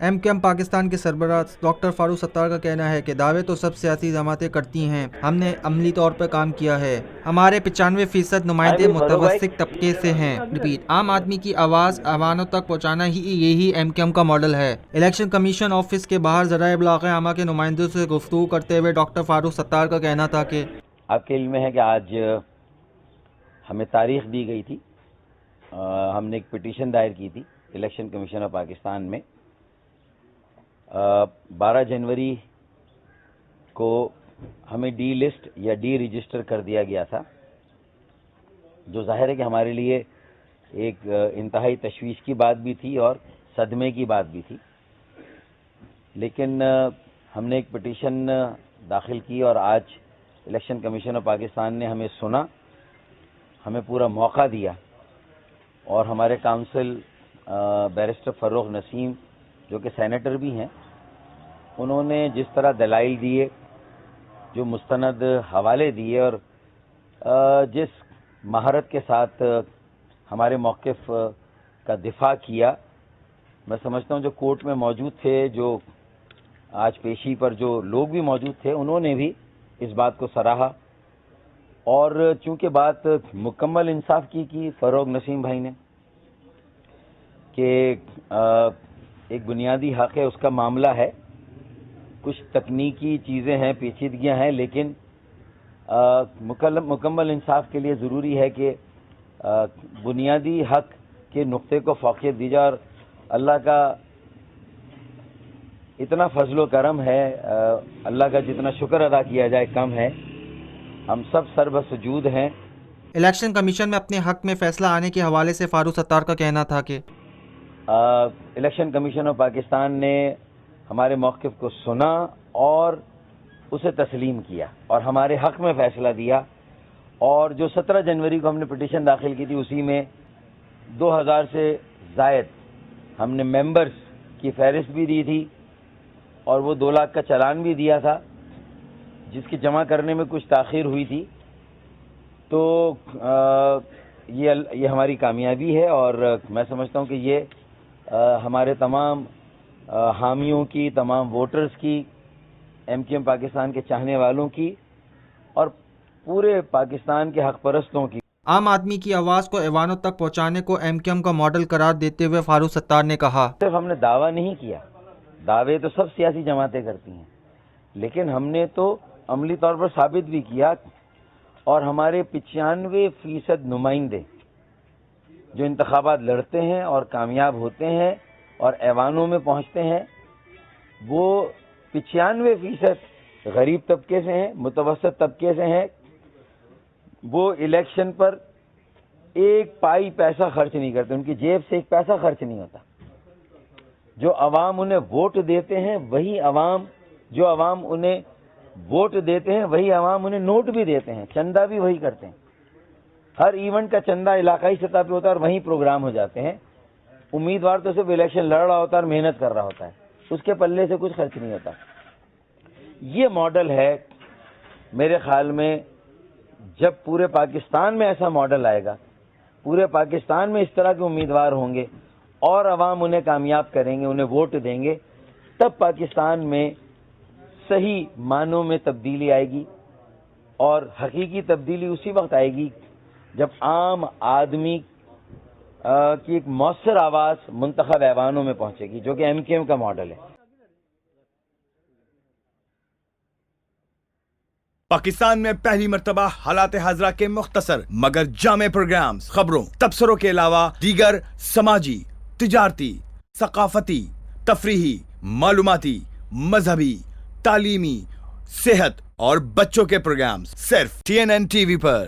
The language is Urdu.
ایم کیو ایم پاکستان کے سربراہ ڈاکٹر فاروق ستار کا کہنا ہے کہ دعوے تو سب سیاسی جماعتیں کرتی ہیں، ہم نے عملی طور پر کام کیا ہے، ہمارے 95% نمائندے متوسط طبقے سے ہیں۔ عام آدمی کی آواز ایوانوں تک پہنچانا یہی ایم کیو ایم کا ماڈل ہے۔ الیکشن کمیشن آفس کے باہر ذرائع ابلاغ عامہ کے نمائندوں سے گفتگو کرتے ہوئے ڈاکٹر فاروق ستار کا کہنا تھا کہ آپ کے علم میں ہے کہ آج ہمیں تاریخ دی گئی تھی، ہم نے ایک پٹیشن دائر کی تھی الیکشن کمیشن آف پاکستان میں 12 جنوری کو ہمیں ڈی لسٹ یا ڈی رجسٹر کر دیا گیا تھا، جو ظاہر ہے کہ ہمارے لیے ایک انتہائی تشویش کی بات بھی تھی اور صدمے کی بات بھی تھی، لیکن ہم نے ایک پٹیشن داخل کی اور آج الیکشن کمیشن آف پاکستان نے ہمیں سنا، ہمیں پورا موقع دیا اور ہمارے کاؤنسل بیرسٹر فروغ نسیم جو کہ سینیٹر بھی ہیں، انہوں نے جس طرح دلائل دیے، جو مستند حوالے دیے اور جس مہارت کے ساتھ ہمارے موقف کا دفاع کیا، میں سمجھتا ہوں جو کورٹ میں موجود تھے، جو آج پیشی پر جو لوگ بھی موجود تھے، انہوں نے بھی اس بات کو سراہا اور چونکہ بات مکمل انصاف کی فروغ نسیم بھائی نے کہ ایک بنیادی حق ہے، اس کا معاملہ ہے، کچھ تکنیکی چیزیں ہیں، پیچیدگیاں ہیں، لیکن مکمل انصاف کے لیے ضروری ہے کہ بنیادی حق کے نقطے کو فوقیت دی جائے، اور اللہ کا اتنا فضل و کرم ہے، اللہ کا جتنا شکر ادا کیا جائے کم ہے، ہم سب سر بسجود ہیں۔ الیکشن کمیشن میں اپنے حق میں فیصلہ آنے کے حوالے سے فاروق ستار کا کہنا تھا کہ الیکشن کمیشن آف پاکستان نے ہمارے موقف کو سنا اور اسے تسلیم کیا اور ہمارے حق میں فیصلہ دیا، اور جو 17 جنوری کو ہم نے پٹیشن داخل کی تھی، اسی میں 2000 سے زائد ہم نے ممبرز کی فہرست بھی دی تھی اور وہ 2 لاکھ کا چالان بھی دیا تھا، جس کی جمع کرنے میں کچھ تاخیر ہوئی تھی، تو یہ ہماری کامیابی ہے اور میں سمجھتا ہوں کہ یہ ہمارے تمام حامیوں کی، تمام ووٹرز کی، ایم کیو ایم پاکستان کے چاہنے والوں کی اور پورے پاکستان کے حق پرستوں کی۔ عام آدمی کی آواز کو ایوانوں تک پہنچانے کو ایم کیو ایم کا ماڈل قرار دیتے ہوئے فاروق ستار نے کہا، صرف ہم نے دعویٰ نہیں کیا، دعوے تو سب سیاسی جماعتیں کرتی ہیں، لیکن ہم نے تو عملی طور پر ثابت بھی کیا، اور ہمارے 95% نمائندے جو انتخابات لڑتے ہیں اور کامیاب ہوتے ہیں اور ایوانوں میں پہنچتے ہیں، وہ 95% غریب طبقے سے ہیں، متوسط طبقے سے ہیں، وہ الیکشن پر ایک پائی پیسہ خرچ نہیں کرتے، ان کی جیب سے ایک پیسہ خرچ نہیں ہوتا۔ جو عوام انہیں ووٹ دیتے ہیں وہی عوام، جو عوام انہیں ووٹ دیتے ہیں وہی عوام انہیں نوٹ بھی دیتے ہیں، چندہ بھی وہی کرتے ہیں، ہر ایونٹ کا چندہ علاقائی سطح پہ ہوتا ہے اور وہیں پروگرام ہو جاتے ہیں۔ امیدوار تو صرف الیکشن لڑ رہا ہوتا ہے اور محنت کر رہا ہوتا ہے، اس کے پلے سے کچھ خرچ نہیں ہوتا۔ یہ ماڈل ہے میرے خیال میں، جب پورے پاکستان میں ایسا ماڈل آئے گا، پورے پاکستان میں اس طرح کے امیدوار ہوں گے اور عوام انہیں کامیاب کریں گے، انہیں ووٹ دیں گے، تب پاکستان میں صحیح معنوں میں تبدیلی آئے گی، اور حقیقی تبدیلی اسی وقت آئے گی جب عام آدمی کی ایک مؤثر آواز منتخب ایوانوں میں پہنچے گی، جو کہ ایم کیو ایم کا ماڈل ہے۔ پاکستان میں پہلی مرتبہ حالات حاضرہ کے مختصر مگر جامع پروگرامز، خبروں، تبصروں کے علاوہ دیگر سماجی، تجارتی، ثقافتی، تفریحی، معلوماتی، مذہبی، تعلیمی، صحت اور بچوں کے پروگرامز صرف TNN TV پر۔